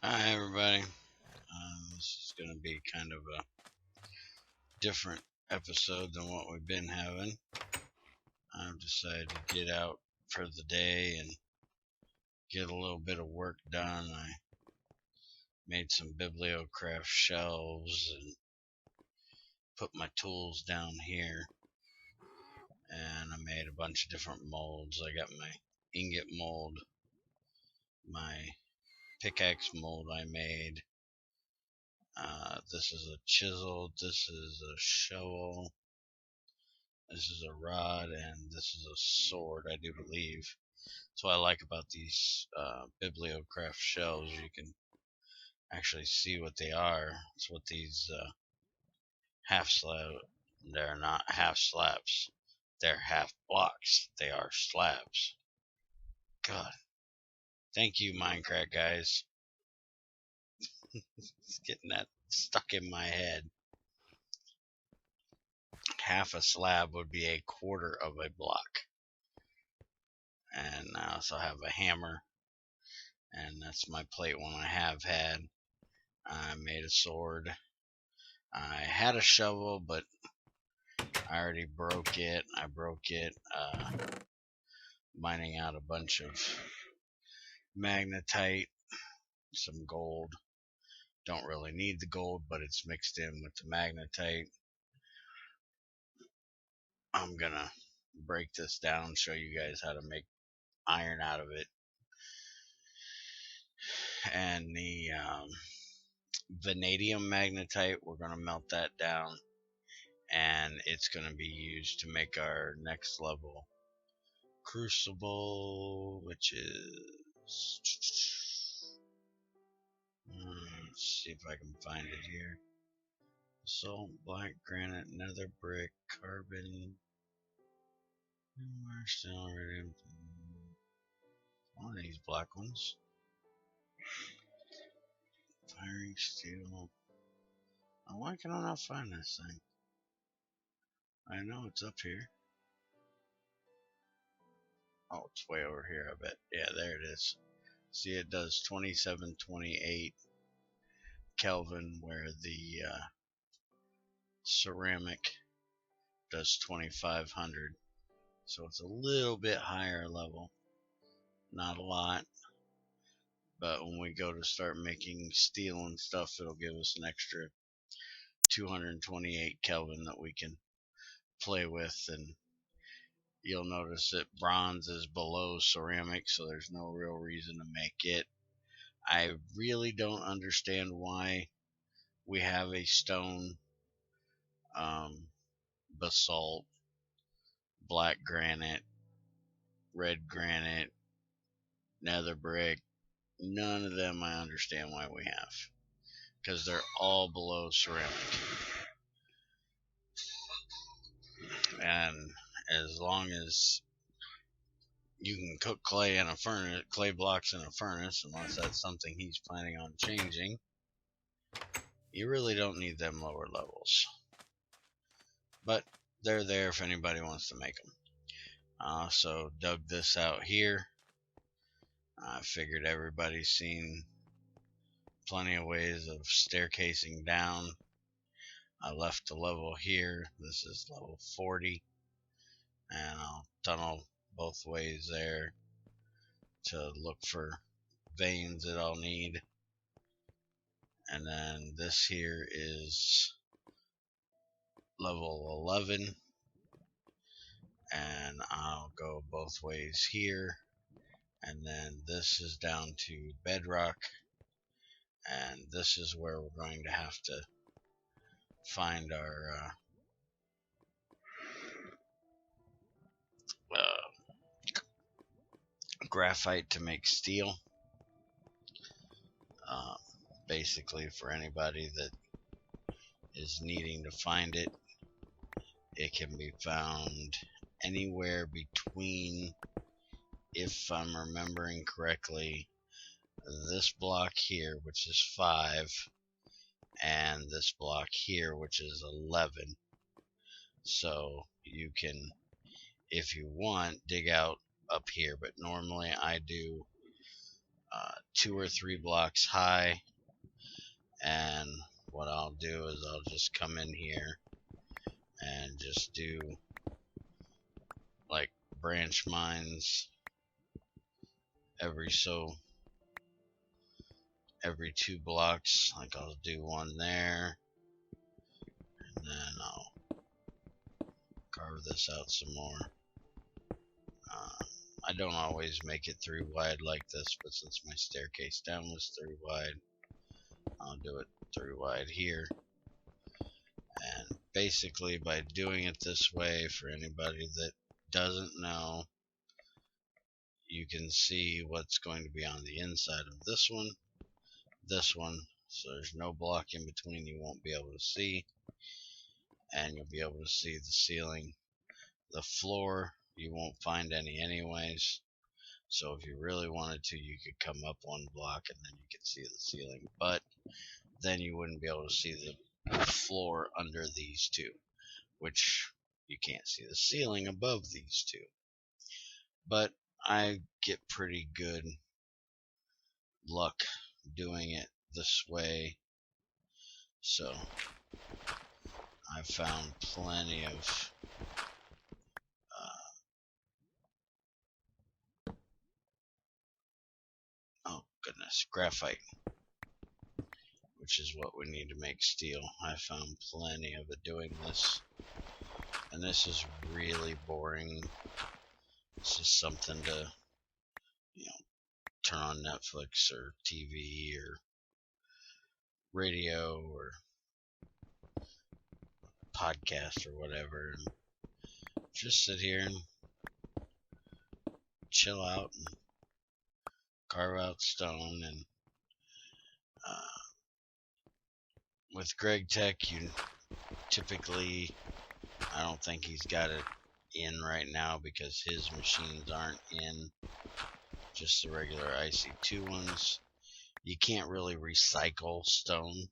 Hi everybody. This is going to be kind of a different episode than what we've been having. I've decided to get out for the day and get a little bit of work done. I made some Bibliocraft shelves and put my tools down here, and I made a bunch of different molds. I got my ingot mold, my pickaxe mold I made. This is a chisel, this is a shovel, this is a rod, and this is a sword, I do believe. That's what I like about these Bibliocraft shelves. You can actually see what they are. It's what these half slab. They're not half slabs. They're half blocks. They are slabs. God, thank you, Minecraft guys. It's getting that stuck in my head. Half a slab would be a quarter of a block. And I also have a hammer, and that's my plate one I have had. I made a sword. I had a shovel, but I already broke it. I broke it mining out a bunch of magnetite, some gold. Don't really need the gold, but it's mixed in with the magnetite. I'm gonna break this down, show you guys how to make iron out of it. And the vanadium magnetite, we're gonna melt that down, and it's gonna be used to make our next level crucible, which is let's see if I can find it here. Salt, black granite, nether brick, carbon, steel, iridium. One of these black ones. Firing steel. Oh, why can I not find this thing? I know it's up here. Oh, it's way over here, I bet. Yeah, there it is. See, it does 2728 Kelvin, where the ceramic does 2500. So it's a little bit higher level. Not a lot. But when we go to start making steel and stuff, it'll give us an extra 228 Kelvin that we can play with. And you'll notice that bronze is below ceramic, so there's no real reason to make it. I really don't understand why we have a stone, basalt, black granite, red granite, nether brick. None of them I understand why we have, because they're all below ceramic. And as long as you can cook clay in a furnace, clay blocks in a furnace, unless that's something he's planning on changing, you really don't need them lower levels. But they're there if anybody wants to make them. So dug this out here. I figured everybody's seen plenty of ways of staircasing down. I left the level here. This is level 40. And I'll tunnel both ways there to look for veins that I'll need. And then this here is level 11, and I'll go both ways here. And then this is down to bedrock, and this is where we're going to have to find our graphite to make steel. Uh, Basically, for anybody that is needing to find it, it can be found anywhere between, if I'm remembering correctly, this block here, which is 5, and this block here, which is 11. So you can, if you want, dig out up here, but normally I do 2 or 3 blocks high. And what I'll do is I'll just come in here and just do like branch mines every 2 blocks. Like I'll do one there, and then I'll carve this out some more. I don't always make it 3 wide like this, but since my staircase down was 3 wide, I'll do it 3 wide here. And basically by doing it this way, for anybody that doesn't know, you can see what's going to be on the inside of this one, so there's no block in between you won't be able to see, and you'll be able to see the ceiling. The floor, you won't find any anyways, so if you really wanted to, you could come up 1 block and then you could see the ceiling, but then you wouldn't be able to see the floor under these 2, which you can't see the ceiling above these 2. But I get pretty good luck doing it this way, so I've found plenty of oh goodness, graphite, which is what we need to make steel. I found plenty of it doing this, and this is really boring. This is something to, turn on Netflix or TV or radio or podcast or whatever, and just sit here and chill out and carve out stone. And with Gregtech, you typically, I don't think he's got it in right now because his machines aren't in, just the regular IC2 ones. You can't really recycle stone,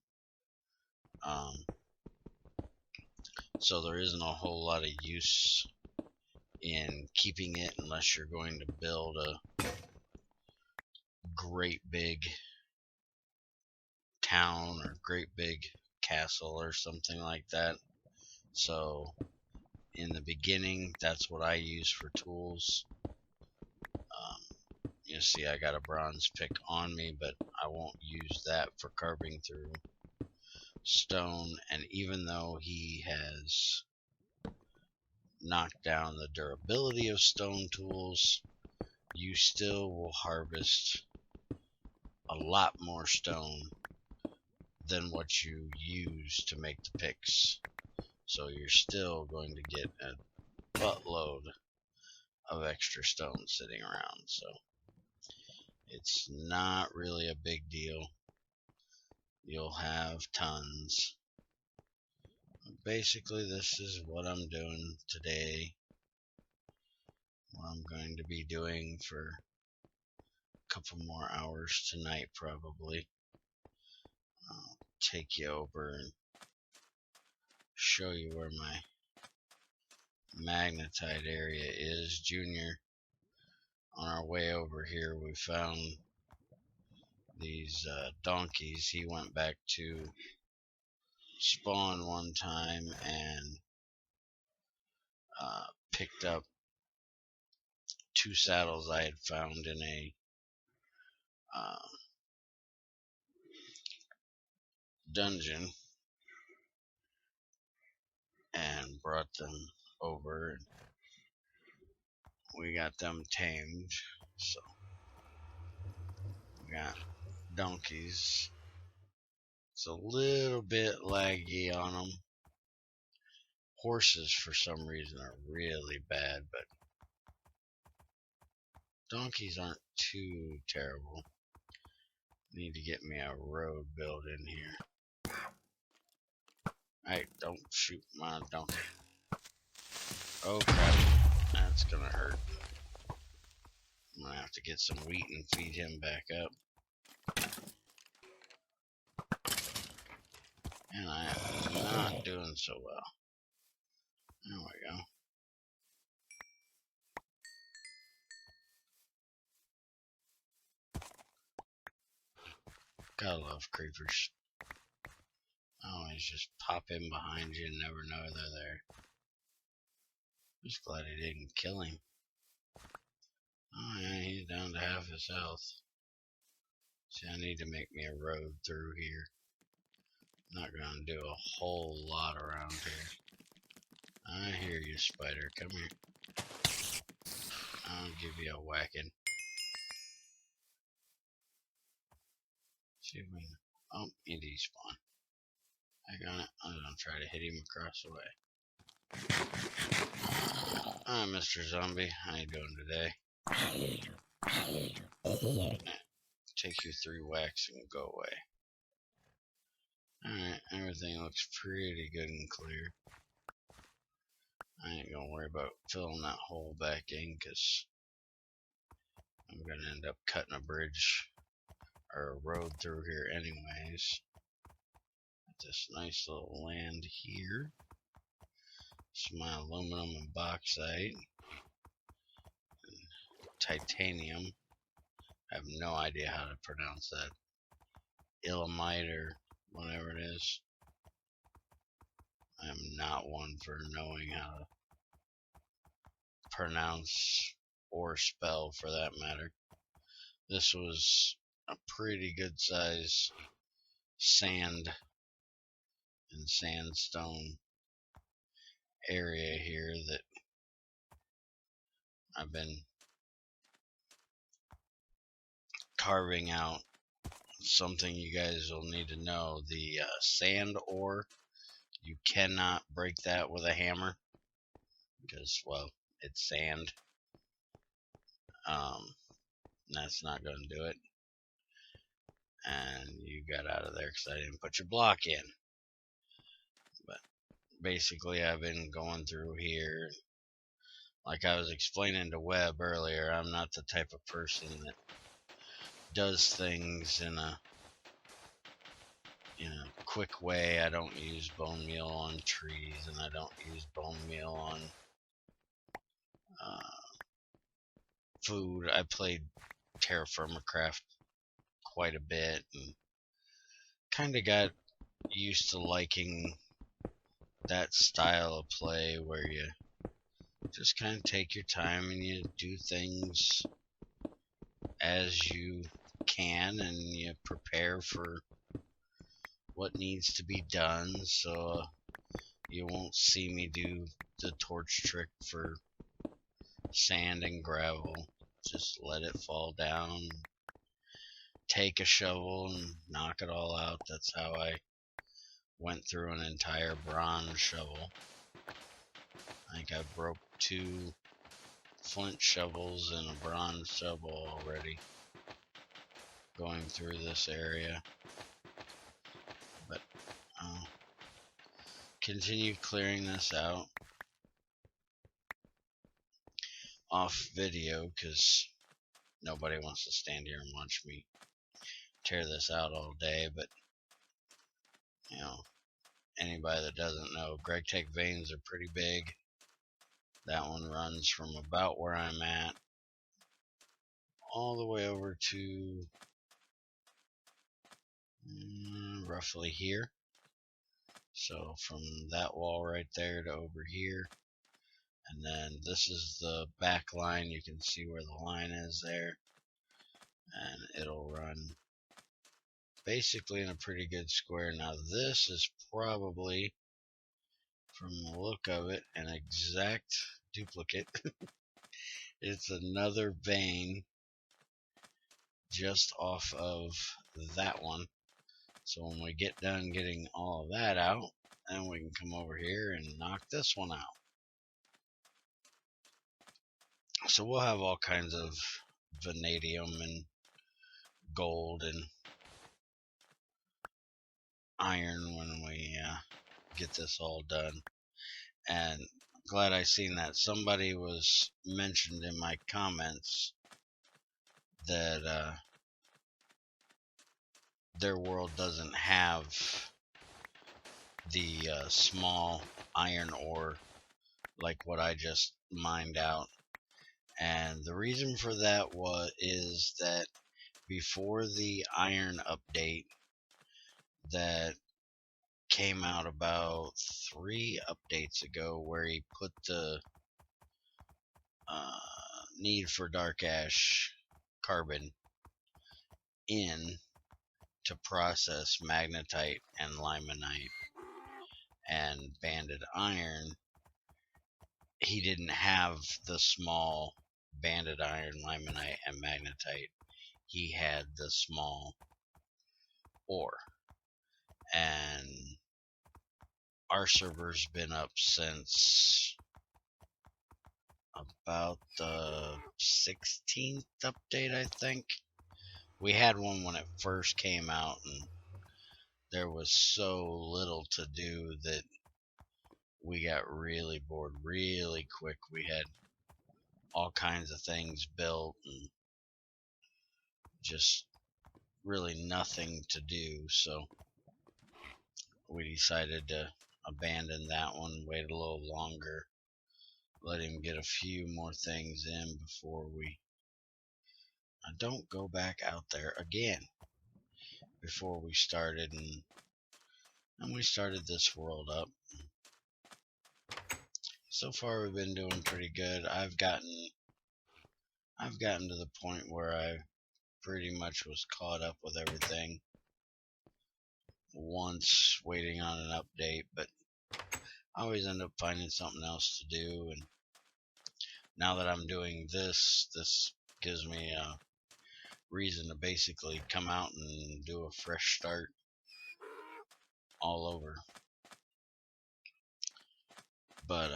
so there isn't a whole lot of use in keeping it unless you're going to build a great big town or great big castle or something like that. So in the beginning, that's what I use for tools. You see I got a bronze pick on me, but I won't use that for carving through stone. And even though he has knocked down the durability of stone tools, you still will harvest a lot more stone than what you use to make the picks. So you're still going to get a buttload of extra stone sitting around. So it's not really a big deal. You'll have tons. Basically, this is what I'm doing today. What I'm going to be doing for a couple more hours tonight, probably. I'll take you over and show you where my magnetite area is. Junior, on our way over here, we found these donkeys. He went back to spawn one time and picked up 2 saddles I had found in a dungeon and brought them over. We got them tamed, so we got donkeys. It's a little bit laggy on them. Horses, for some reason, are really bad, but donkeys aren't too terrible. Need to get me a road built in here. Hey, don't shoot my donkey. Oh crap, that's gonna hurt. I'm gonna have to get some wheat and feed him back up. And I am not doing so well. There we go. Gotta love creepers. Always just pop in behind you and never know they're there. Just glad he didn't kill him. Oh yeah, he's down to half his health. See, I need to make me a road through here. I'm not gonna do a whole lot around here. I hear you, spider. Come here. I'll give you a whacking. See if we can... Oh, he despawned. Hang on it. I'm gonna try to hit him across the way. Hi, Mr. Zombie. How you doing today? Take you 3 whacks and go away. Alright, everything looks pretty good and clear. I ain't gonna worry about filling that hole back in, because I'm gonna end up cutting a bridge or a road through here anyways. This nice little land here. It's my aluminum and bauxite. And titanium. I have no idea how to pronounce that. Illamite or whatever it is. I am not one for knowing how to pronounce or spell, for that matter. This was a pretty good size sand and sandstone area here that I've been carving out. Something you guys will need to know: the sand ore, you cannot break that with a hammer because, well, it's sand. That's not going to do it. And you got out of there because I didn't put your block in. But basically, I've been going through here. Like I was explaining to Webb earlier, I'm not the type of person that does things in a quick way. I don't use bone meal on trees, and I don't use bone meal on food. I played Terra Firma Craft quite a bit and kind of got used to liking that style of play where you just kind of take your time and you do things as you can and you prepare for what needs to be done. So you won't see me do the torch trick for sand and gravel. Just let it fall down, take a shovel and knock it all out. That's how I went through an entire bronze shovel. I think I broke 2 flint shovels and a bronze shovel already going through this area. But I'll continue clearing this out off video because nobody wants to stand here and watch me tear this out all day. But anybody that doesn't know, Gregtech veins are pretty big. That one runs from about where I'm at all the way over to roughly here. So from that wall right there to over here. And then this is the back line. You can see where the line is there. And it'll run basically in a pretty good square. Now this is probably, from the look of it, an exact duplicate. It's another vein just off of that one. So when we get done getting all of that out, then we can come over here and knock this one out. So we'll have all kinds of vanadium and gold and iron when we get this all done. And I'm glad I seen that. Somebody was mentioned in my comments that their world doesn't have the small iron ore like what I just mined out. And the reason for that is that before the iron update that came out about 3 updates ago, where he put the need for dark ash carbon in to process magnetite and limonite and banded iron. He didn't have the small banded iron, limonite, and magnetite. He had the small ore. And our server's been up since about the 16th update, I think. We had one when it first came out, and there was so little to do that we got really bored really quick. We had all kinds of things built and just really nothing to do, so we decided to abandon that one, wait a little longer, let him get a few more things in before we don't go back out there again before we started. And we started this world up. So far we've been doing pretty good. I've gotten to the point where I pretty much was caught up with everything once waiting on an update, but I always end up finding something else to do. And now that I'm doing this gives me a reason to basically come out and do a fresh start all over. But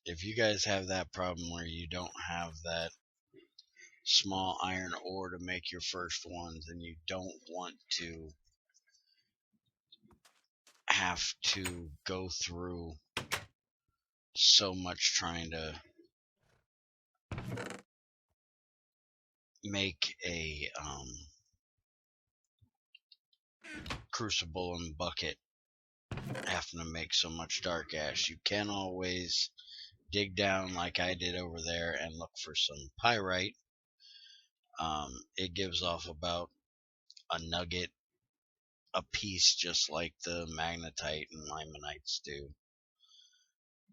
if you guys have that problem where you don't have that small iron ore to make your first ones, and you don't want to have to go through so much trying to make a crucible and bucket, having to make so much dark ash, you can always dig down like I did over there and look for some pyrite. It gives off about a nugget a piece, just like the magnetite and limonites do,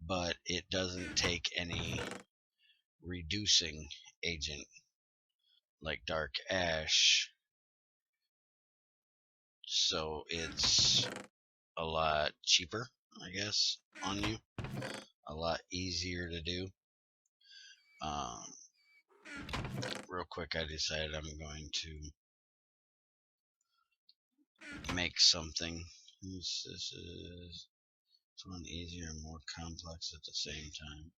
but it doesn't take any reducing agent like dark ash, so it's a lot cheaper, I guess, on you, a lot easier to do. Real quick, I decided I'm going to make something. This is one easier and more complex at the same time.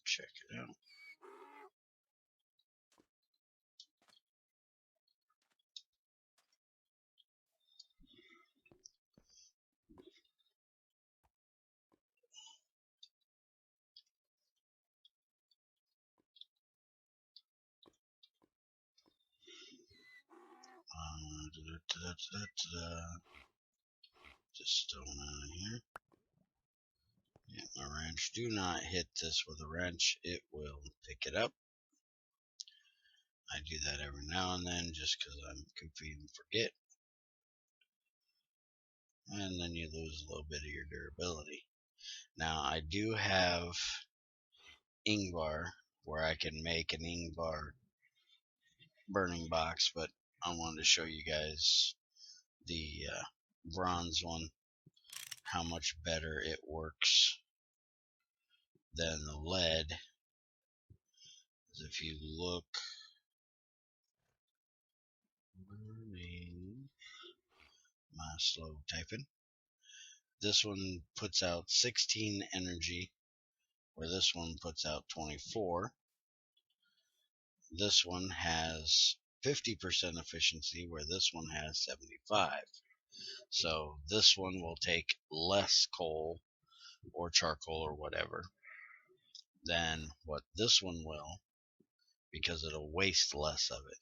Check it out. Just stone out of here. Get my wrench. Do not hit this with a wrench, it will pick it up. I do that every now and then just because I'm goofy and forget. And then you lose a little bit of your durability. Now, I do have Ingvar where I can make an Ingvar burning box, but I wanted to show you guys the bronze one, how much better it works than the lead. If you look, my slow typing, this one puts out 16 energy, where this one puts out 24. This one has 50% efficiency, where this one has 75. So this one will take less coal or charcoal or whatever than what this one will, because it'll waste less of it.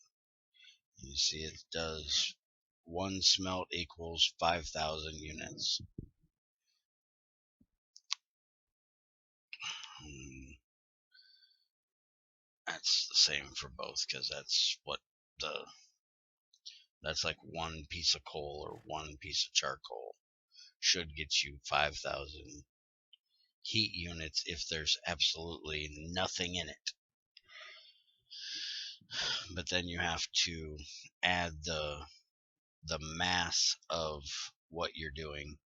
You see, it does 1 smelt equals 5,000 units. that's the same for both, because that's what that's like one piece of coal or one piece of charcoal should get you 5,000 heat units if there's absolutely nothing in it. But then you have to add the mass of what you're doing.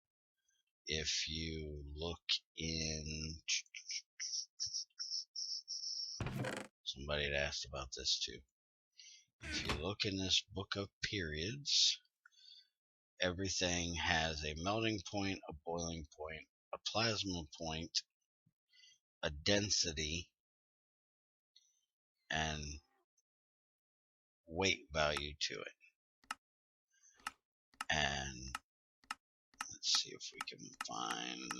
If you look in, somebody had asked about this too. If you look in this book of periods, everything has a melting point, a boiling point, a plasma point, a density, and weight value to it. And let's see if we can find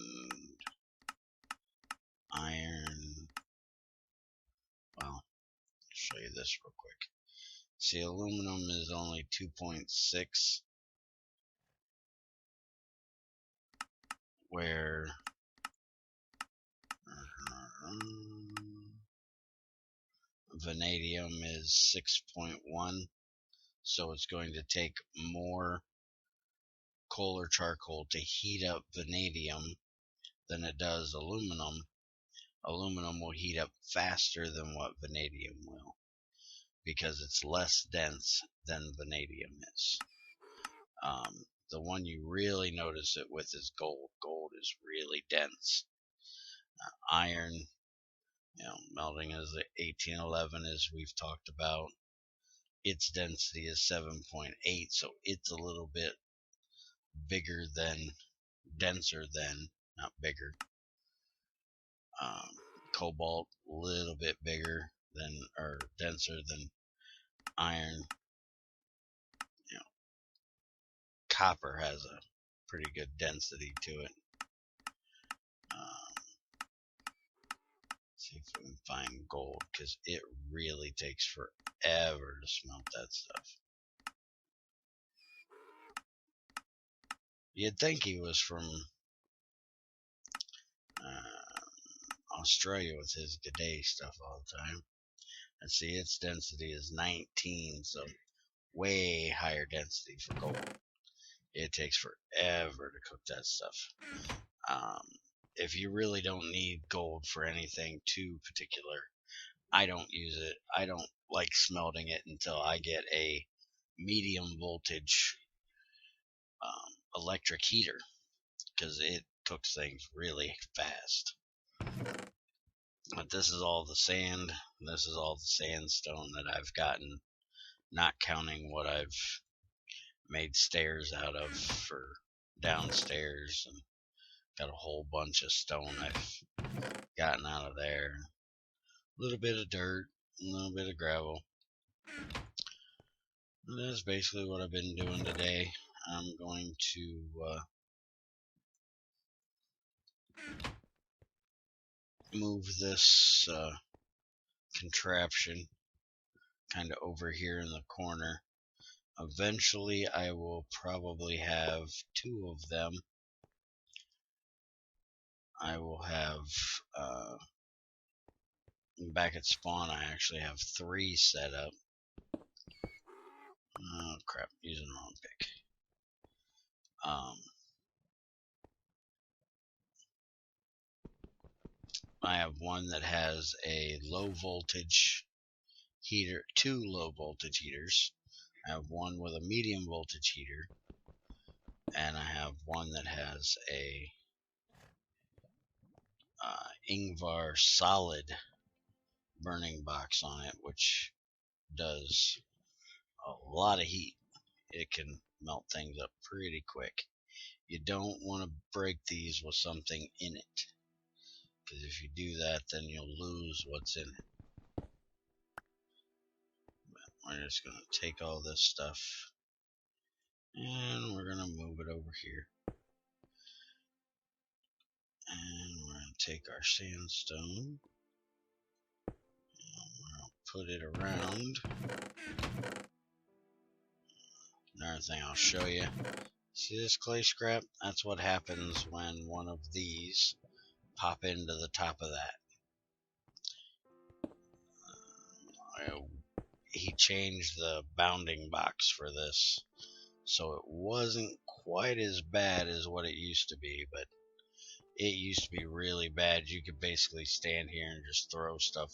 iron. Well, I'll show you this real quick. See, aluminum is only 2.6, where vanadium is 6.1. So it's going to take more coal or charcoal to heat up vanadium than it does aluminum. Aluminum will heat up faster than what vanadium will, because it's less dense than vanadium is. The one you really notice it with is gold. Gold is really dense. Iron, melting is 1811, as we've talked about. Its density is 7.8, so it's a little bit bigger than, denser than, not bigger. Cobalt, a little bit bigger than, or denser than iron. Copper has a pretty good density to it. See if we can find gold, because it really takes forever to smelt that stuff. You'd think he was from Australia with his G'day stuff all the time. And see, its density is 19, so way higher density for gold. It takes forever to cook that stuff. If you really don't need gold for anything too particular, I don't use it. I don't like smelting it until I get a medium voltage electric heater, because it cooks things really fast. But this is all the sand. This is all the sandstone that I've gotten, not counting what I've made stairs out of for downstairs, and got a whole bunch of stone I've gotten out of there. A little bit of dirt, a little bit of gravel. And that's basically what I've been doing today. I'm going to move this contraption kind of over here in the corner. Eventually I will probably have two of them. I will have back at spawn I actually have 3 set up. Oh crap, using the wrong pick. I have one that has a low voltage heater, 2 low voltage heaters. I have one with a medium voltage heater, and I have one that has a Ingvar solid burning box on it, which does a lot of heat. It can melt things up pretty quick. You don't want to break these with something in it, because if you do that, then you'll lose what's in it. But we're just going to take all this stuff and we're going to move it over here. And we're going to take our sandstone and we're going to put it around. Another thing I'll show you. See this clay scrap? That's what happens when one of these pop into the top of that. changed the bounding box for this, so it wasn't quite as bad as what it used to be, but it used to be really bad. You could basically stand here and just throw stuff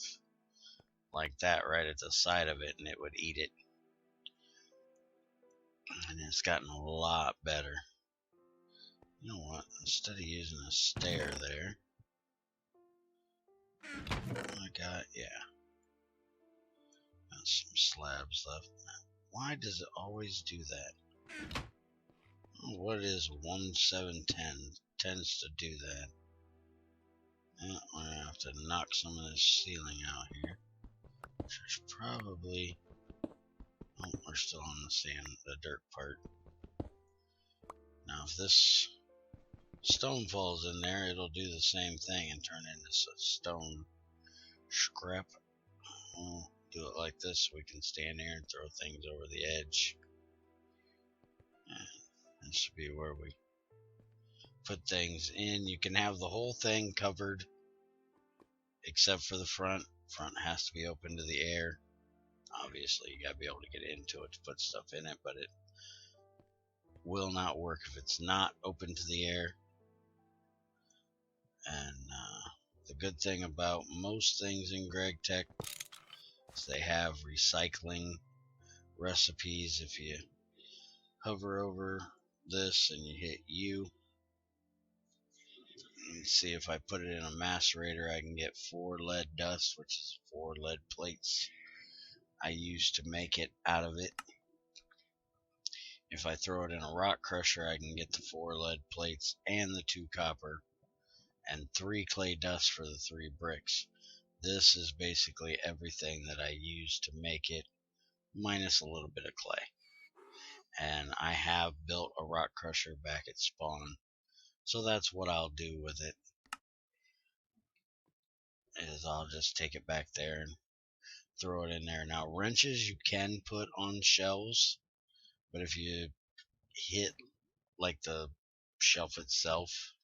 like that right at the side of it and it would eat it. And it's gotten a lot better. You know what? Instead of using a stair there, yeah, got some slabs left. Why does it always do that? What is 1710? Tends to do that. Yeah, we're gonna have to knock some of this ceiling out here. Which is probably. Oh, we're still on the dirt part. Now, if this stone falls in there, it'll do the same thing and turn into stone scrap. We'll do it like this so we can stand here and throw things over the edge. And this should be where we put things in. You can have the whole thing covered except for the front. Front has to be open to the air. Obviously, you gotta be able to get into it to put stuff in it, but it will not work if it's not open to the air. And the good thing about most things in Gregtech is they have recycling recipes. If you hover over this and you hit U, and see if I put it in a macerator, I can get 4 lead dust, which is 4 lead plates I use to make it out of it. If I throw it in a rock crusher, I can get the 4 lead plates and the 2 copper and 3 clay dust for the 3 bricks. This is basically everything that I use to make it, minus a little bit of clay. And I have built a rock crusher back at spawn, so that's what I'll do with it. Is I'll just take it back there and throw it in there. Now, wrenches you can put on shelves, but if you hit like the shelf itself,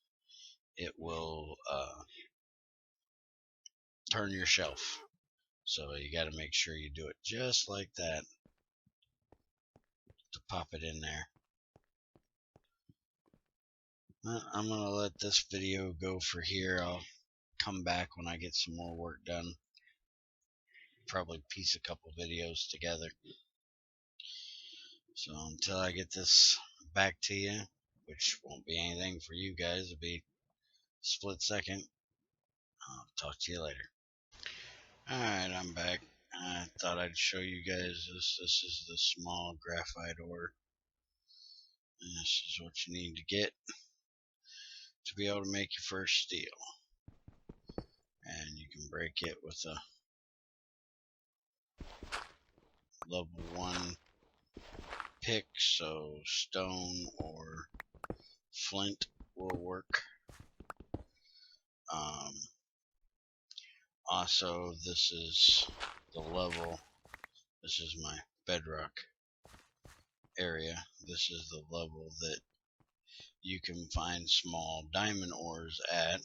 it will turn your shelf. So you got to make sure you do it just like that to pop it in there. I'm going to let this video go for here. I'll come back when I get some more work done. Probably piece a couple videos together. So until I get this back to you, which won't be anything for you guys, it'll be a split second. I'll talk to you later. Alright, I'm back. I thought I'd show you guys this. This is the small graphite ore. And this is what you need to get to be able to make your first steel. And you can break it with a level 1 pick, so stone or flint will work. Also, this is the level. This is my bedrock area. This is the level that you can find small diamond ores at.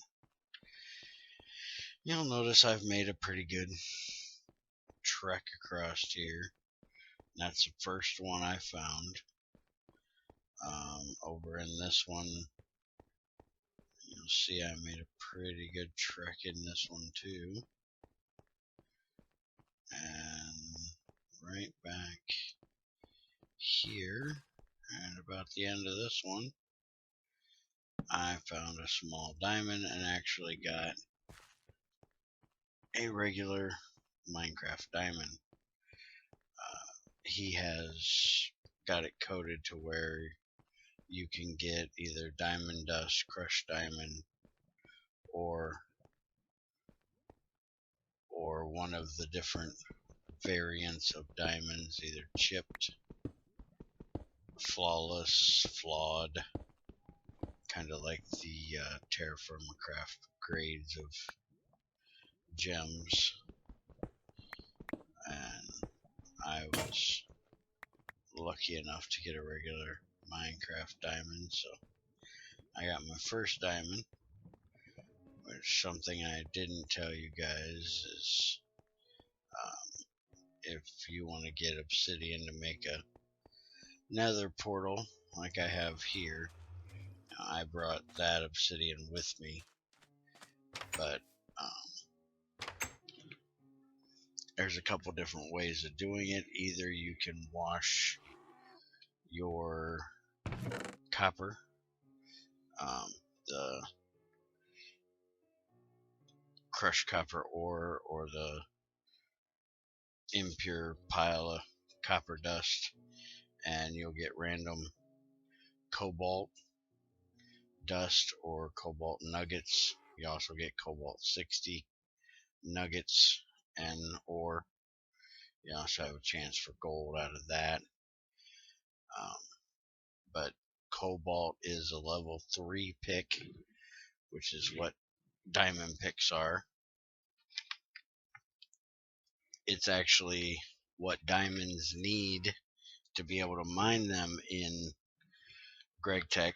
You'll notice I've made a pretty good trek across here. That's the first one I found. Over in this one, you'll see I made a pretty good trek in this one too. And right back here, and about the end of this one, I found a small diamond and actually got a regular Minecraft diamond. He has got it coded to where you can get either diamond dust, crushed diamond, or one of the different variants of diamonds, either chipped, flawless, flawed, kind of like the Terraformacraft grades of gems. And I was lucky enough to get a regular Minecraft diamond, so I got my first diamond. Which something I didn't tell you guys is if you want to get obsidian to make a nether portal like I have here. Now, I brought that obsidian with me, but there's a couple different ways of doing it. Either you can wash your copper, the crushed copper ore, or the impure pile of copper dust, and you'll get random cobalt dust or cobalt nuggets. You also get cobalt 60 nuggets and ore. You also have a chance for gold out of that. But cobalt is a level 3 pick, which is what diamond picks are. It's actually what diamonds need to be able to mine them in Gregtech.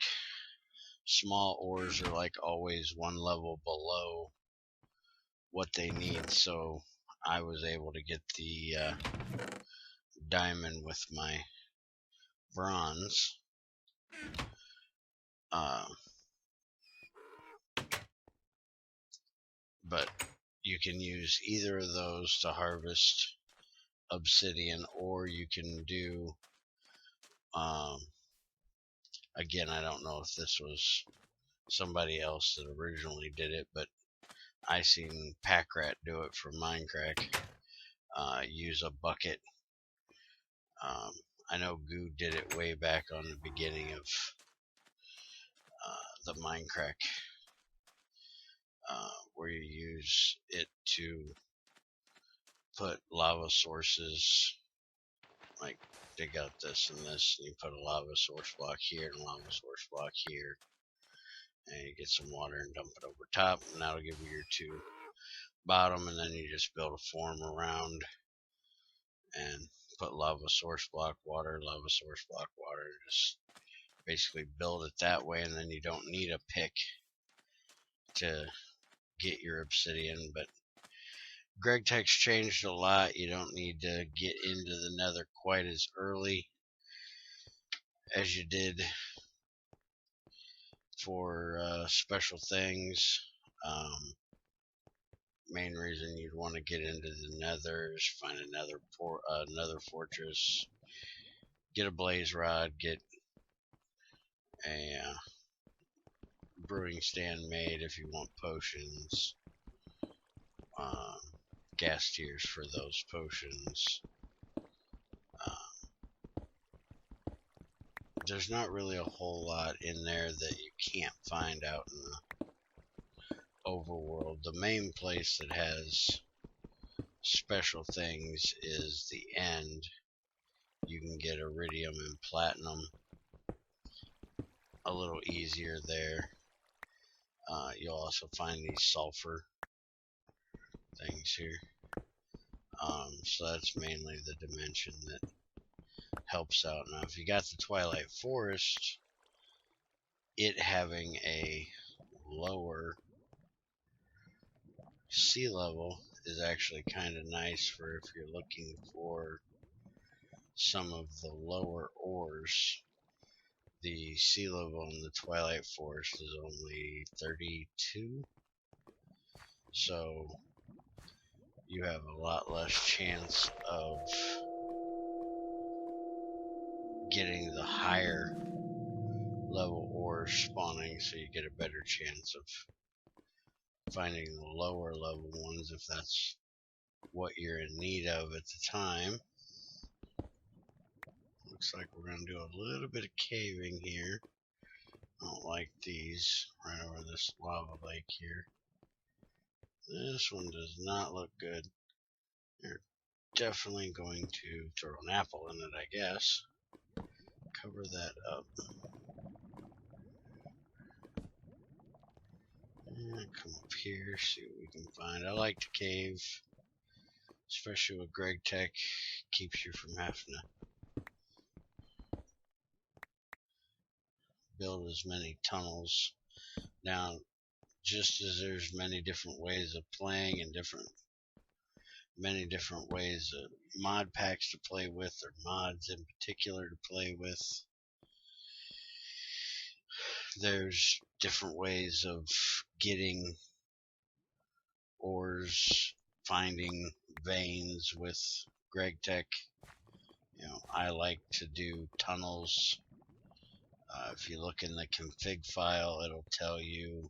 Small ores are like always one level below what they need, so I was able to get the diamond with my bronze. But you can use either of those to harvest obsidian, or you can do again, I don't know if this was somebody else that originally did it, but I seen Packrat do it for Minecraft. Use a bucket. I know Goo did it way back on the beginning of the Minecraft, where you use it to put lava sources, like dig out this and this, and you put a lava source block here and a lava source block here, and you get some water and dump it over top, and that'll give you your 2 bottom, and then you just build a form around and put lava source block water, lava source block water, just basically build it that way, and then you don't need a pick to get your obsidian. But Gregtech's changed a lot. You don't need to get into the nether quite as early as you did for special things. Main reason you'd want to get into the nether is find another fortress, get a blaze rod, get a brewing stand made if you want potions, gas tiers for those potions. There's not really a whole lot in there that you can't find out in the overworld. The main place that has special things is the end. You can get iridium and platinum a little easier there. You'll also find these sulfur things here. So that's mainly the dimension that helps out. Now, if you got the Twilight Forest, it having a lower sea level is actually kind of nice for if you're looking for some of the lower ores. The sea level in the Twilight Forest is only 32, so you have a lot less chance of getting the higher level ores spawning, so you get a better chance of finding the lower level ones if that's what you're in need of at the time. Looks like we're going to do a little bit of caving here. I don't like these right over this lava lake here. This one does not look good. You're definitely going to throw an apple in it, I guess. Cover that up. And come up here, see what we can find. I like to cave, especially with Gregtech. Keeps you from having to build as many tunnels. Now, just as there's many different ways of playing and different many different ways of mod packs to play with, or mods in particular to play with. There's different ways of getting ores, finding veins with Gregtech. I like to do tunnels. If you look in the config file, it'll tell you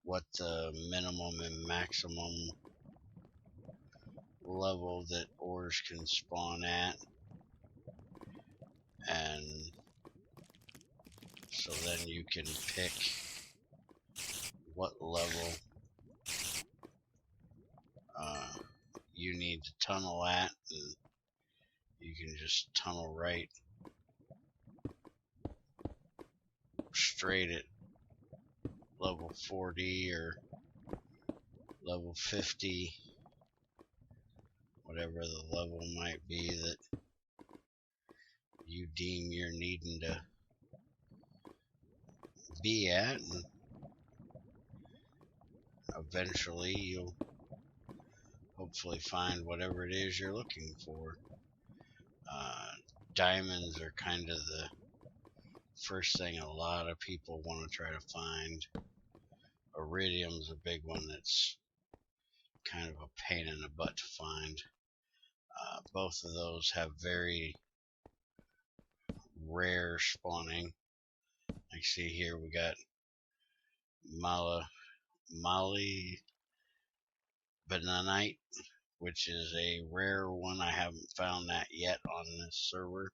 what the minimum and maximum level that ores can spawn at, and so then you can pick what level you need to tunnel at, and you can just tunnel right straight at level 40 or level 50, whatever the level might be that you deem you're needing to be at, and eventually you'll hopefully find whatever it is you're looking for. Diamonds are kind of the first thing a lot of people want to try to find. Iridium's a big one that's kind of a pain in the butt to find. Both of those have very rare spawning. Like see here we got molybdenite, which is a rare one. I haven't found that yet on this server.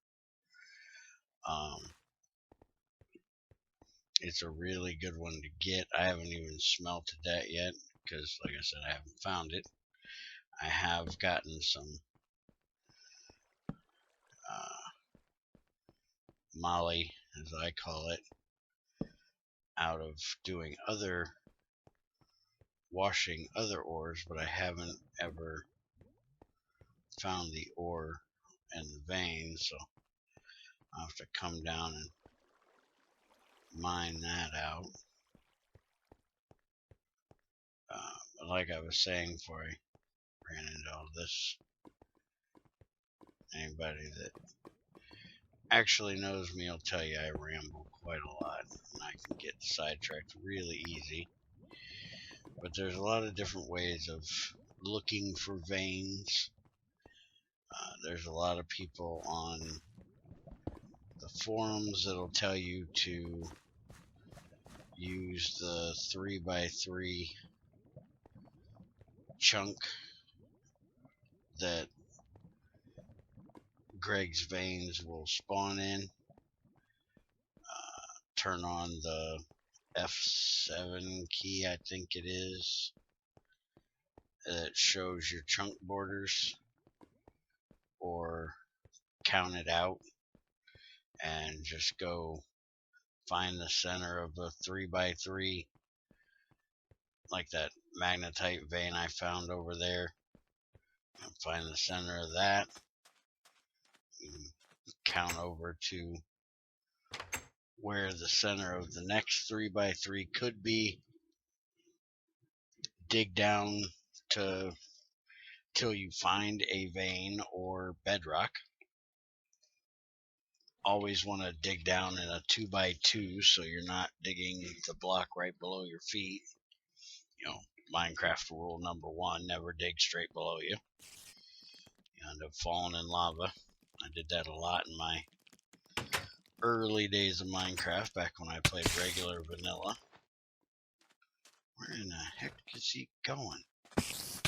It's a really good one to get. I haven't even smelted that yet because, like I said, I haven't found it. I have gotten some molly, as I call it, out of doing washing other ores, but I haven't ever found the ore and the veins, so I'll have to come down and mine that out. Like I was saying before I ran into all this, anybody that actually knows me will tell you I ramble quite a lot and I can get sidetracked really easy. But there's a lot of different ways of looking for veins. There's a lot of people on the forums that'll tell you to use the 3x3 chunk that Greg's veins will spawn in. Turn on the F7 key, I think it is, that shows your chunk borders, or count it out and just go find the center of the 3x3, like that magnetite vein I found over there, and find the center of that, and count over to where the center of the next 3x3 could be, dig down till you find a vein or bedrock. Always want to dig down in a 2x2 so you're not digging the block right below your feet. Minecraft rule number 1, never dig straight below you. You end up falling in lava. I did that a lot in my early days of Minecraft, back when I played regular vanilla. Where in the heck is he going? These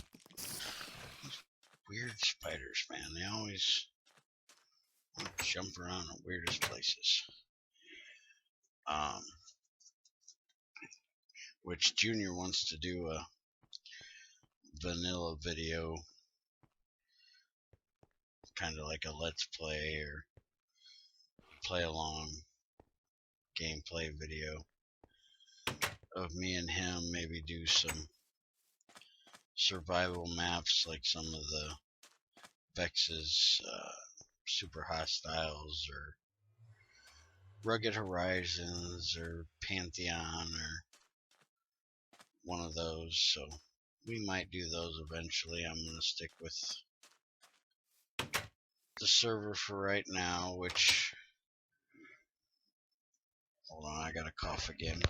weird spiders, man. They always want to jump around the weirdest places. Which Junior wants to do a vanilla video, kind of like a let's play or play along gameplay video of me and him, maybe do some survival maps like some of the Vex's Super Hostiles or Rugged Horizons or Pantheon or one of those. So we might do those eventually. I'm going to stick with the server for right now, which... Hold on, I gotta cough again.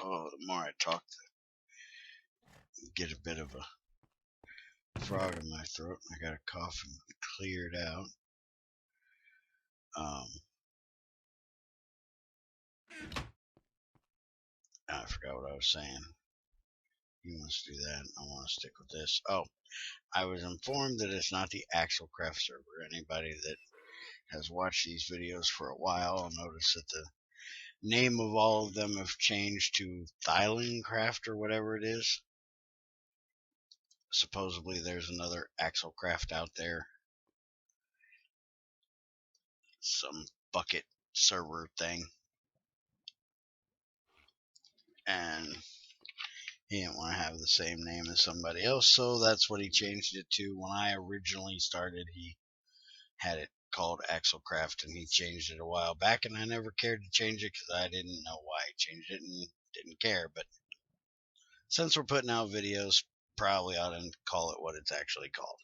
Oh, the more I talk, get a bit of a frog in my throat. I gotta cough and clear it out. I forgot what I was saying. You must do that. I want to stick with this. Oh, I was informed that it's not the actual craft server. Anybody that has watched these videos for a while will notice that the name of all of them have changed to Thylacraft or whatever it is. Supposedly there's another Axlecraft out there. Some bucket server thing. And he didn't want to have the same name as somebody else, so that's what he changed it to. When I originally started, he had it called Axlecraft, and he changed it a while back, and I never cared to change it because I didn't know why he changed it and didn't care. But since we're putting out videos, probably ought to call it what it's actually called.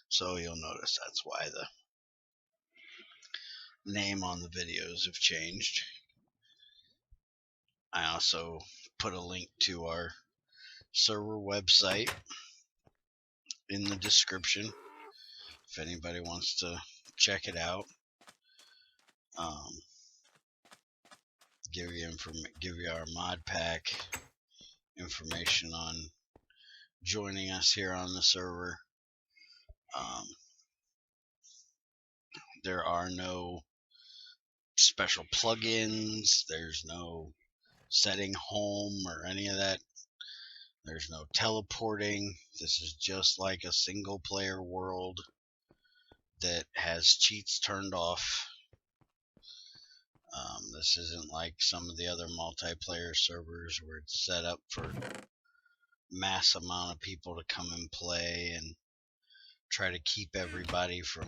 So you'll notice that's why the name on the videos have changed. I also put a link to our server website in the description if anybody wants to check it out. Give you our mod pack information on joining us here on the server. There are no special plugins. There's no setting home or any of that. There's no teleporting. This is just like a single player world that has cheats turned off. This isn't like some of the other multiplayer servers where it's set up for mass amount of people to come and play and try to keep everybody from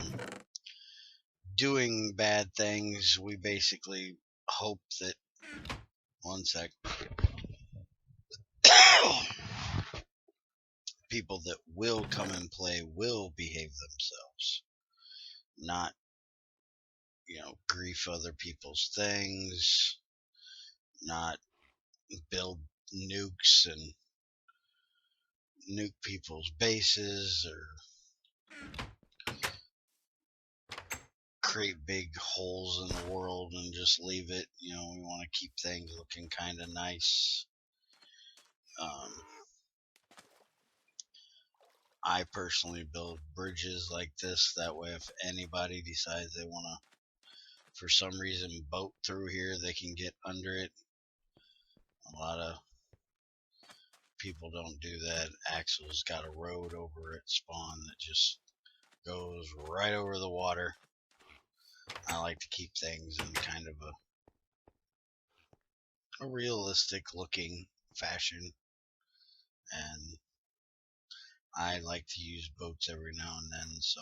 doing bad things. We basically hope that... One sec. People that will come and play will behave themselves, not, grief other people's things, not build nukes and nuke people's bases or create big holes in the world and just leave it. We want to keep things looking kind of nice. I personally build bridges like this. That way, if anybody decides they want to, for some reason, boat through here, they can get under it. A lot of people don't do that. Axel's got a road over at spawn that just goes right over the water. I like to keep things in kind of a realistic looking fashion, and I like to use boats every now and then, so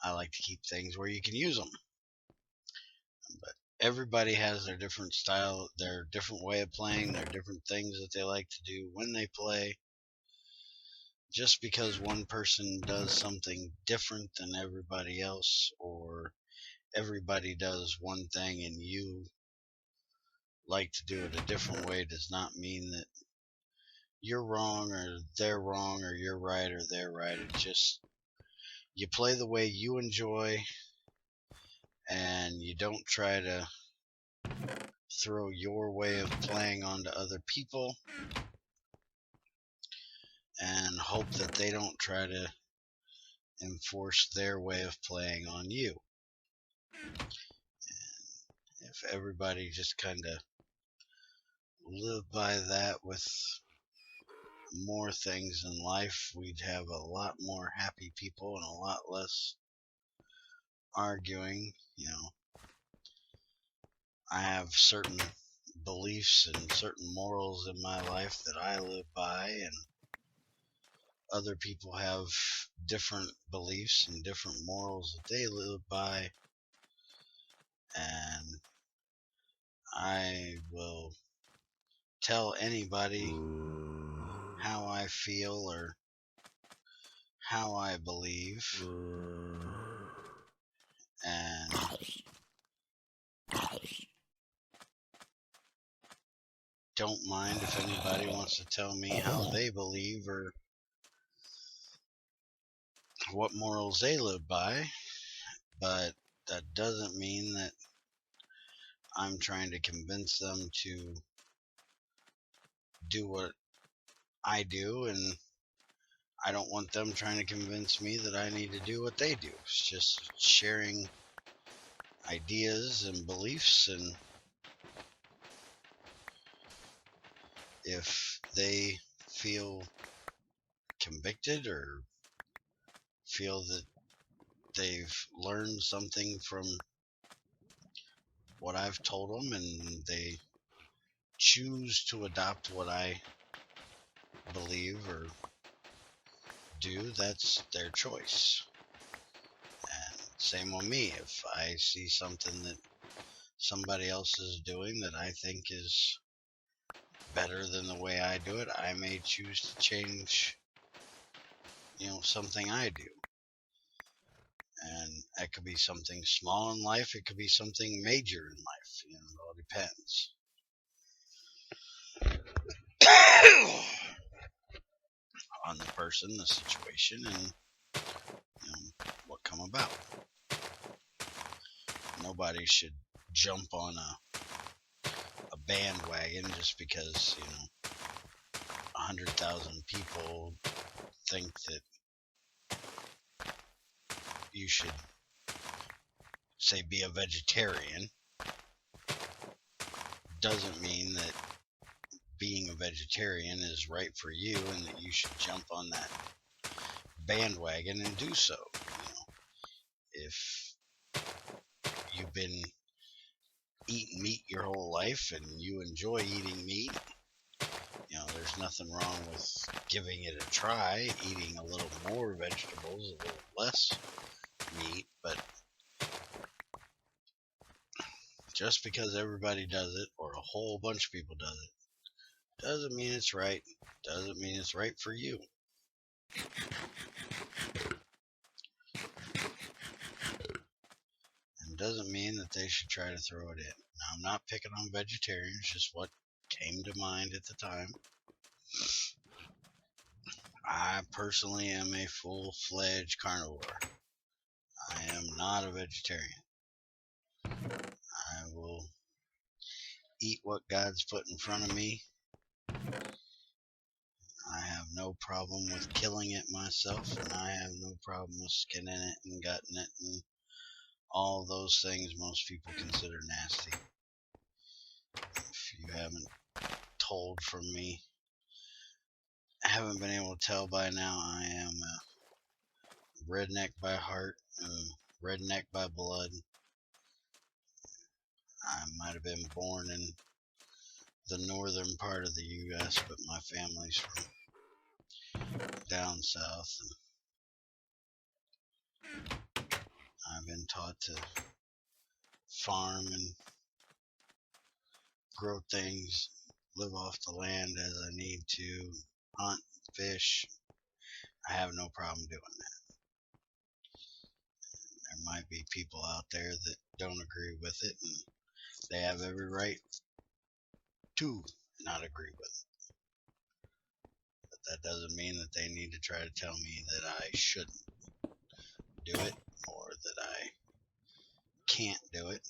I like to keep things where you can use them. But everybody has their different style, their different way of playing, their different things that they like to do when they play. Just because one person does something different than everybody else, or everybody does one thing and you like to do it a different way, does not mean that you're wrong or they're wrong, or you're right or they're right. It's just you play the way you enjoy, and you don't try to throw your way of playing onto other people and hope that they don't try to enforce their way of playing on you. And if everybody just kind of lived by that with more things in life, we'd have a lot more happy people and a lot less arguing. I have certain beliefs and certain morals in my life that I live by, and other people have different beliefs and different morals that they live by, and I will tell anybody how I feel or how I believe, and don't mind if anybody wants to tell me how they believe or what morals they live by, but that doesn't mean that I'm trying to convince them to do what I do, and I don't want them trying to convince me that I need to do what they do. It's just sharing ideas and beliefs, and if they feel convicted or feel that they've learned something from what I've told them and they choose to adopt what I believe or do, that's their choice. And same on me. If I see something that somebody else is doing that I think is better than the way I do it, I may choose to change, something I do. And that could be something small in life. It could be something major in life. It all depends on the person, the situation, and what come about. Nobody should jump on a bandwagon just because 100,000 people think that you should, say, be a vegetarian. Doesn't mean that being a vegetarian is right for you and that you should jump on that bandwagon and do so. If you've been eating meat your whole life and you enjoy eating meat, there's nothing wrong with giving it a try, eating a little more vegetables, a little less meat. But just because everybody does it or a whole bunch of people does it doesn't mean it's right. Doesn't mean it's right for you. And doesn't mean that they should try to throw it in. Now, I'm not picking on vegetarians, just what came to mind at the time. I personally am a full-fledged carnivore. I am not a vegetarian. I will eat what God's put in front of me. I have no problem with killing it myself, and I have no problem with skinning it and gutting it and all those things most people consider nasty. If you haven't told from me, I haven't been able to tell by now, I am a redneck by heart and redneck by blood. I might have been born in the northern part of the U.S., but my family's from down south, and I've been taught to farm and grow things, live off the land as I need to, hunt, fish. I have no problem doing that. There might be people out there that don't agree with it, and they have every right to not agree with it. But that doesn't mean that they need to try to tell me that I shouldn't do it or that I can't do it,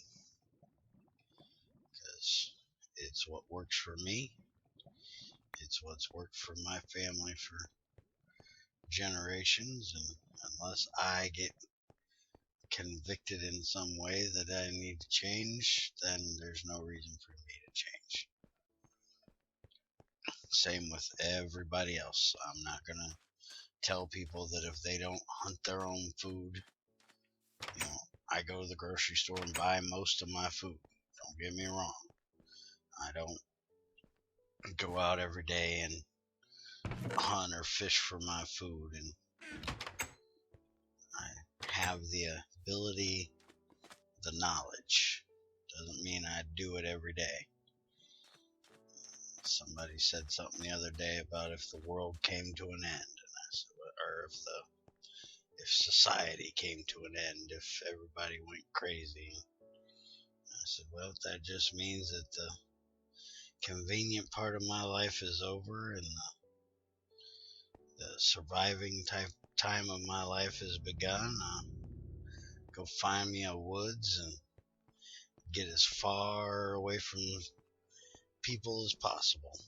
because it's what works for me. It's what's worked for my family for generations, and unless I get convicted in some way that I need to change, then there's no reason for me to change. Same with everybody else. I'm not gonna tell people that if they don't hunt their own food, I go to the grocery store and buy most of my food. Don't get me wrong. I don't go out every day and hunt or fish for my food, and I have the ability, the knowledge. Doesn't mean I do it every day. Somebody said something the other day about if the world came to an end, and I said, or if society came to an end, if everybody went crazy. I said, well, that just means that the convenient part of my life is over, and the surviving time of my life has begun. Go find me a woods and get as far away from people as possible.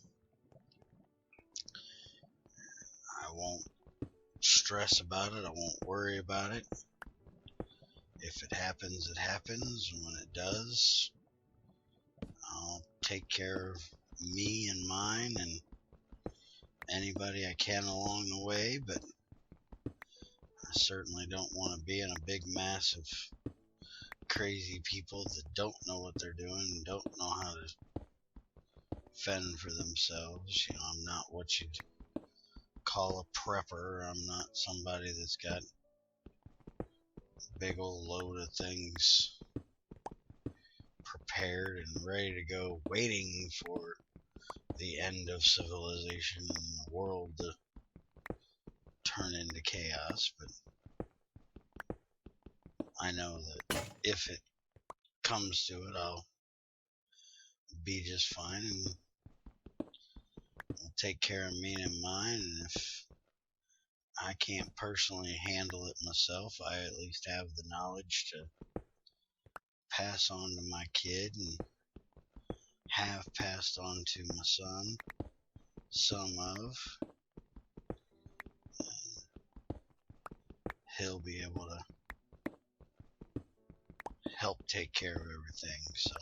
I won't stress about it. I won't worry about it. If it happens, it happens. And when it does, I'll take care of me and mine and anybody I can along the way. But I certainly don't want to be in a big mass of crazy people that don't know what they're doing and don't know how to fend for themselves. You know, I'm not what you'd call a prepper. I'm not somebody that's got a big old load of things prepared and ready to go, waiting for the end of civilization and the world to turn into chaos. But I know that if it comes to it, I'll be just fine and I'll take care of me and mine. And if I can't personally handle it myself, I at least have the knowledge to pass on to my kid, and have passed on to my son some of. He'll be able to help take care of everything. So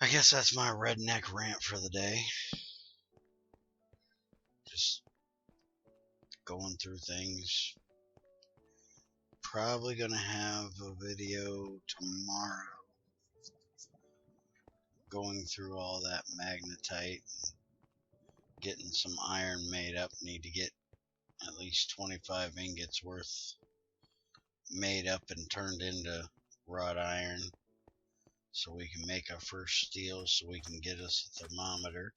I guess that's my redneck rant for the day. Just going through things. Probably gonna have a video tomorrow going through all that magnetite, getting some iron made up. Need to get at least 25 ingots worth made up and turned into wrought iron so we can make our first steel, so we can get us a thermometer.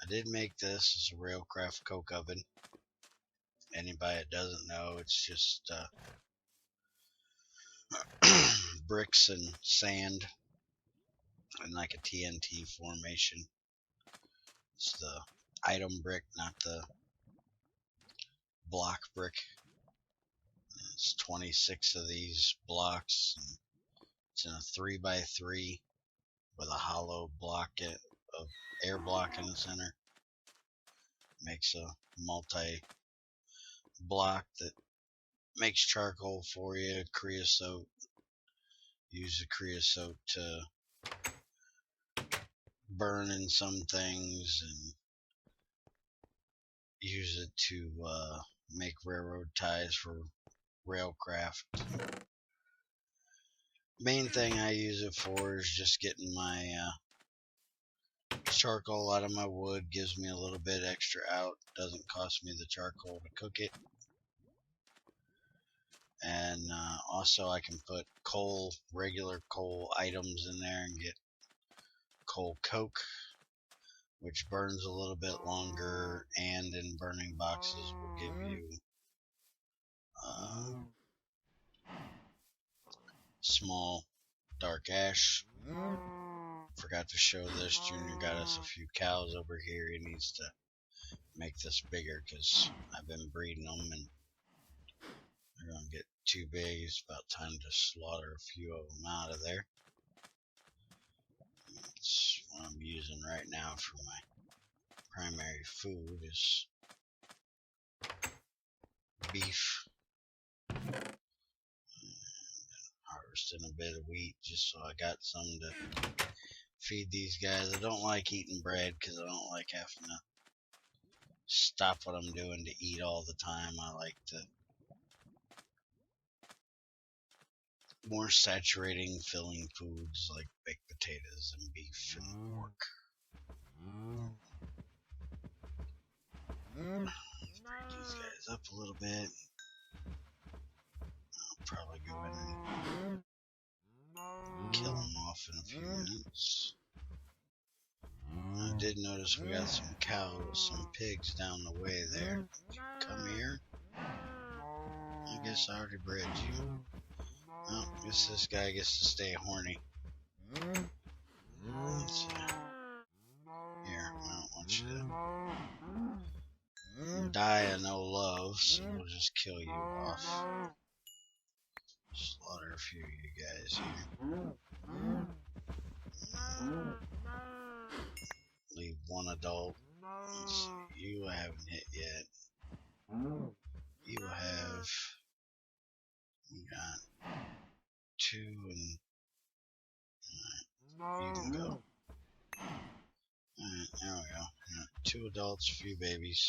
I did make this as a Railcraft coke oven. Anybody that doesn't know, it's just bricks and sand in like a TNT formation. It's the item brick, not the block brick. It's 26 of these blocks. And it's in a 3x3 with a hollow block of air block in the center. Makes a multi-block that makes charcoal for you, creosote. Use the creosote to burn in some things, and use it to make railroad ties for railcraft. Main thing I use it for is just getting my charcoal out of my wood. Gives me a little bit extra out. Doesn't cost me the charcoal to cook it. And also I can put coal, regular coal items in there and get coal coke, which burns a little bit longer, and in burning boxes will give you small dark ash. Forgot to show this. Junior got us a few cows over here. He needs to make this bigger because I've been breeding them and they're going to get too big. It's about time to slaughter a few of them out of there. That's what I'm using right now for my primary food is beef. Harvesting a bit of wheat just so I got some to feed these guys. I don't like eating bread because I don't like having to stop what I'm doing to eat all the time. I like the more saturating, filling foods like baked potatoes and beef and pork. Break these guys up a little bit. I'll probably go in and kill them off in a few minutes. I did notice we got some cows, some pigs down the way there. Come here. I guess I already bred you. Oh, I guess this guy gets to stay horny. Let's see. Here, I don't want you to die of no love, so we'll just kill you off. Slaughter a few of you guys here. Leave one adult. Let's see. You I haven't hit yet. You have. We got 2 and. You can go. Alright, there we go. Yeah, 2 adults, a few babies.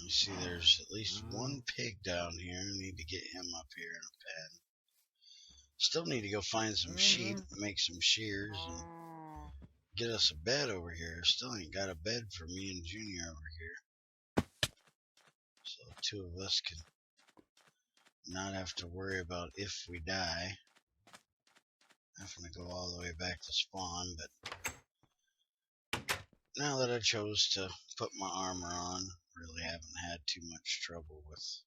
You see there's at least 1 pig down here. I need to get him up here in a pen. Still need to go find some sheep, make some shears, and get us a bed over here. Still ain't got a bed for me and Junior over here. So the 2 of us can not have to worry about if we die. Having to go all the way back to spawn, but now that I chose to put my armor on, really haven't had too much trouble with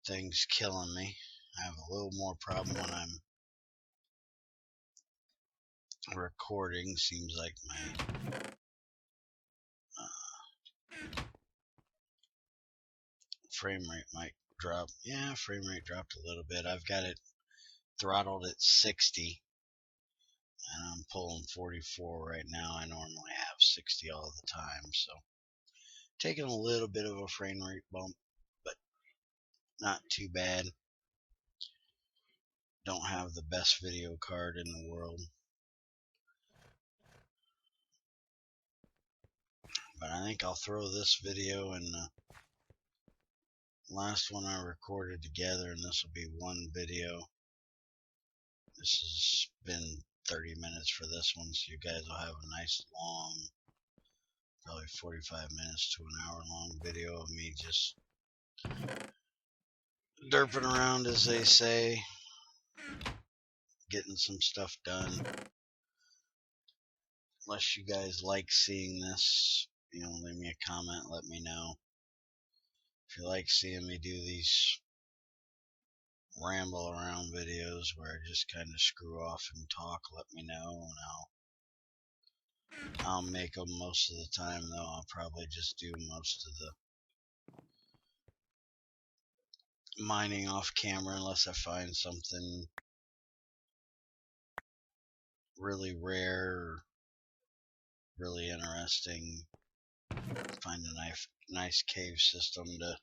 things killing me. I have a little more problem when I'm recording. Seems like my frame rate might drop. Yeah, frame rate dropped a little bit. I've got it throttled at 60 and I'm pulling 44 right now. I normally have 60 all the time, so taking a little bit of a frame rate bump, but not too bad. Don't have the best video card in the world, but I think I'll throw this video and the last one I recorded together, and this will be one video. This has been 30 minutes for this one, so you guys will have a nice long, probably 45 minutes to an hour long video of me just derping around, as they say, getting some stuff done. Unless you guys like seeing this, leave me a comment, let me know. If you like seeing me do these ramble around videos where I just kind of screw off and talk, let me know, and I'll make them. Most of the time though, I'll probably just do most of the mining off camera unless I find something really rare or really interesting. Find a nice cave system to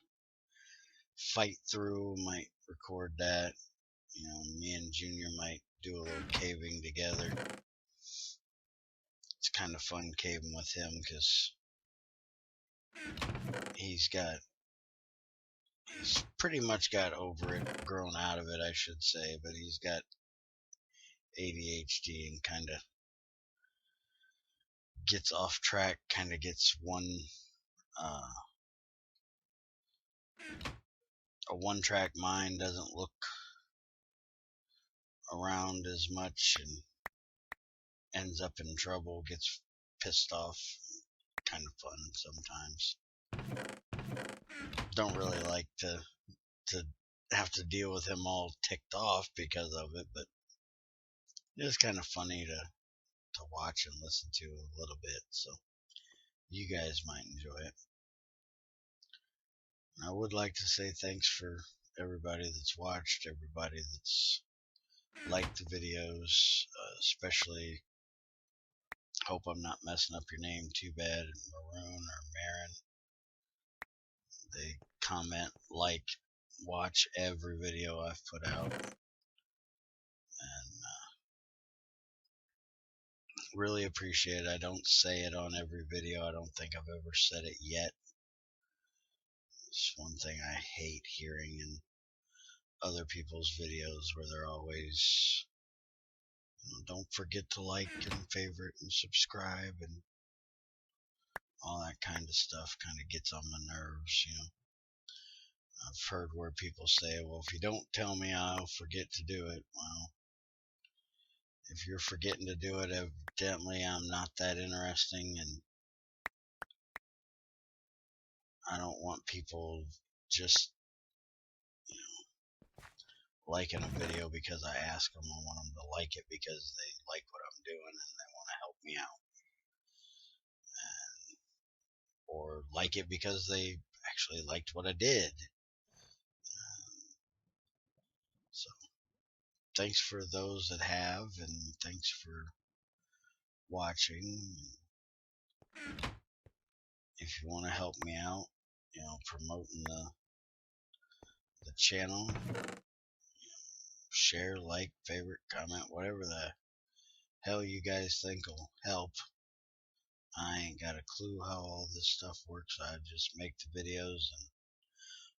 fight through, might record that. Me and Junior might do a little caving together. It's kind of fun caving with him because he's pretty much got over it, grown out of it, I should say, but he's got ADHD and kind of gets off track, kind of gets a one-track mind, doesn't look around as much and ends up in trouble, gets pissed off. Kind of fun sometimes. Don't really like to have to deal with him all ticked off because of it, but it's kind of funny to watch and listen to a little bit, so you guys might enjoy it. I would like to say thanks for everybody that's watched, everybody that's liked the videos, especially hope I'm not messing up your name too bad, Maroon or Marin. They comment, like, watch every video I've put out, and really appreciate it. I don't say it on every video. I don't think I've ever said it yet. It's one thing I hate hearing in other people's videos where they're always, don't forget to like and favorite and subscribe, and all that kind of stuff kind of gets on my nerves, you know. I've heard where people say, well, if you don't tell me, I'll forget to do it. Well, if you're forgetting to do it, evidently I'm not that interesting, and I don't want people just, you know, liking a video because I ask them. I want them to like it because they like what I'm doing and they want to help me out. Or like it because they actually liked what I did. So thanks for those that have, and thanks for watching. If you want to help me out, you know, promoting the channel, share, like, favorite, comment, whatever the hell you guys think will help. I ain't got a clue how all this stuff works. I just make the videos and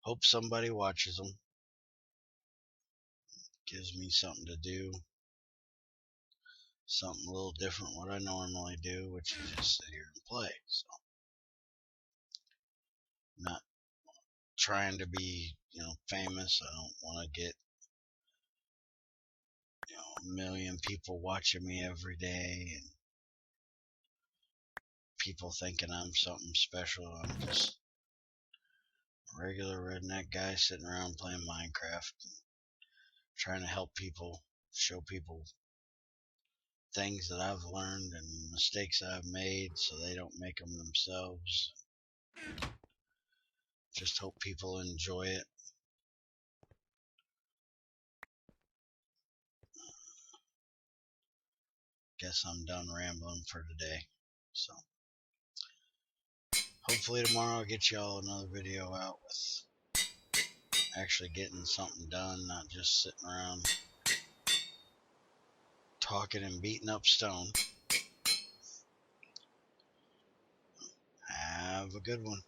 hope somebody watches them. Gives me something to do, something a little different what I normally do, which is just sit here and play. So not trying to be, you know, famous. I don't want to get, you know, a million people watching me every day and people thinking I'm something special. I'm just a regular redneck guy sitting around playing Minecraft, trying to help people, show people things that I've learned and mistakes I've made so they don't make them themselves. Just hope people enjoy it. Guess I'm done rambling for today. So hopefully tomorrow I'll get y'all another video out with actually getting something done, not just sitting around talking and beating up stone. Have a good one.